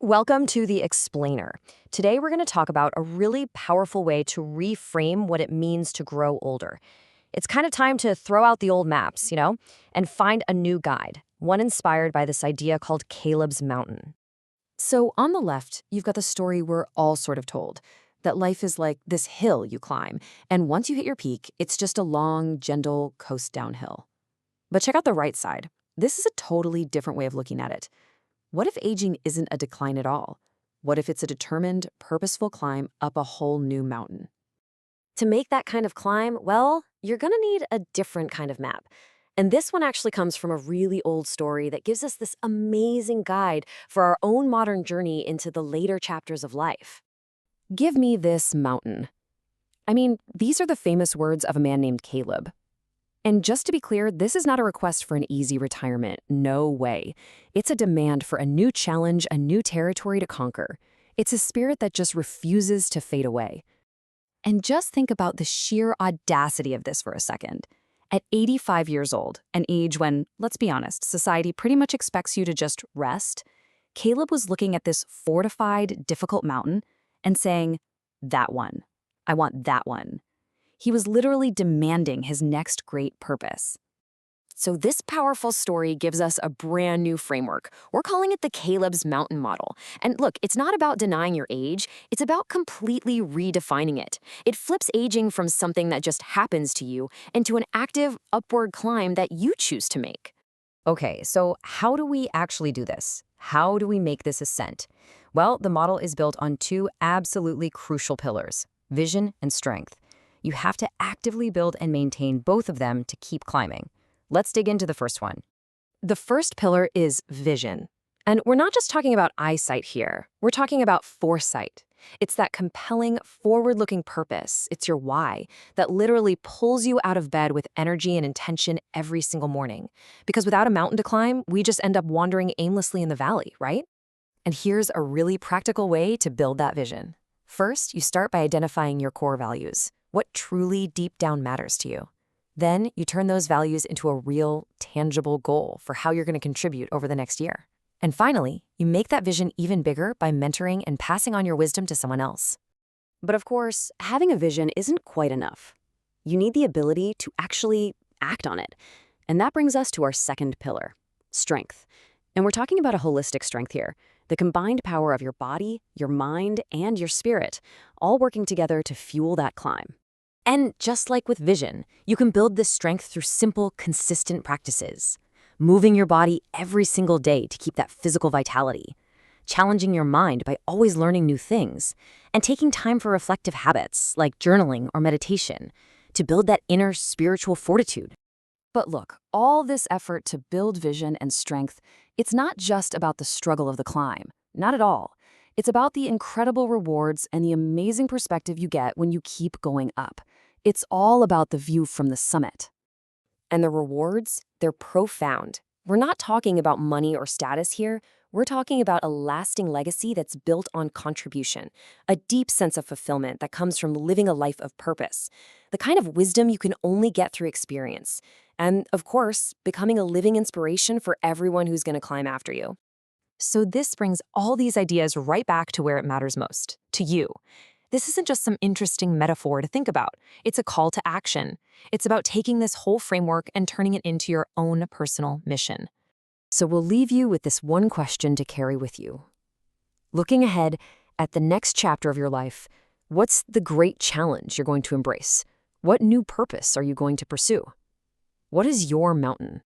Welcome to The Explainer. Today we're going to talk about a really powerful way to reframe what it means to grow older. It's kind of time to throw out the old maps, and find a new guide, one inspired by this idea called Caleb's Mountain. So on the left, you've got the story we're all sort of told, that life is like this hill you climb, and once you hit your peak, it's just a long, gentle coast downhill. But check out the right side. This is a totally different way of looking at it. What if aging isn't a decline at all? What if it's a determined, purposeful climb up a whole new mountain? To make that kind of climb, well, you're going to need a different kind of map. And this one actually comes from a really old story that gives us this amazing guide for our own modern journey into the later chapters of life. Give me this mountain. I mean, these are the famous words of a man named Caleb. And just to be clear, this is not a request for an easy retirement. No way. It's a demand for a new challenge, a new territory to conquer. It's a spirit that just refuses to fade away. And just think about the sheer audacity of this for a second. At 85 years old, an age when, let's be honest, society pretty much expects you to just rest, Caleb was looking at this fortified, difficult mountain and saying, "That one. I want that one." He was literally demanding his next great purpose. So this powerful story gives us a brand new framework. We're calling it the Caleb's Mountain Model. And look, it's not about denying your age. It's about completely redefining it. It flips aging from something that just happens to you into an active, upward climb that you choose to make. Okay, so how do we actually do this? How do we make this ascent? Well, the model is built on two absolutely crucial pillars: vision and strength. You have to actively build and maintain both of them to keep climbing. Let's dig into the first one. The first pillar is vision. And we're not just talking about eyesight here. We're talking about foresight. It's that compelling, forward-looking purpose, it's your why, that literally pulls you out of bed with energy and intention every single morning. Because without a mountain to climb, we just end up wandering aimlessly in the valley, right? And here's a really practical way to build that vision. First, you start by identifying your core values. What truly deep down matters to you. Then you turn those values into a real, tangible goal for how you're going to contribute over the next year. And finally, you make that vision even bigger by mentoring and passing on your wisdom to someone else. But of course, having a vision isn't quite enough. You need the ability to actually act on it. And that brings us to our second pillar, strength. And we're talking about a holistic strength here, the combined power of your body, your mind, and your spirit, all working together to fuel that climb. And just like with vision, you can build this strength through simple, consistent practices. Moving your body every single day to keep that physical vitality. Challenging your mind by always learning new things. And taking time for reflective habits, like journaling or meditation, to build that inner spiritual fortitude. But look, all this effort to build vision and strength, it's not just about the struggle of the climb. Not at all. It's about the incredible rewards and the amazing perspective you get when you keep going up. It's all about the view from the summit. And the rewards, they're profound. We're not talking about money or status here. We're talking about a lasting legacy that's built on contribution, a deep sense of fulfillment that comes from living a life of purpose, the kind of wisdom you can only get through experience, and, of course, becoming a living inspiration for everyone who's going to climb after you. So this brings all these ideas right back to where it matters most, to you. This isn't just some interesting metaphor to think about. It's a call to action. It's about taking this whole framework and turning it into your own personal mission. So we'll leave you with this one question to carry with you. Looking ahead at the next chapter of your life, what's the great challenge you're going to embrace? What new purpose are you going to pursue? What is your mountain?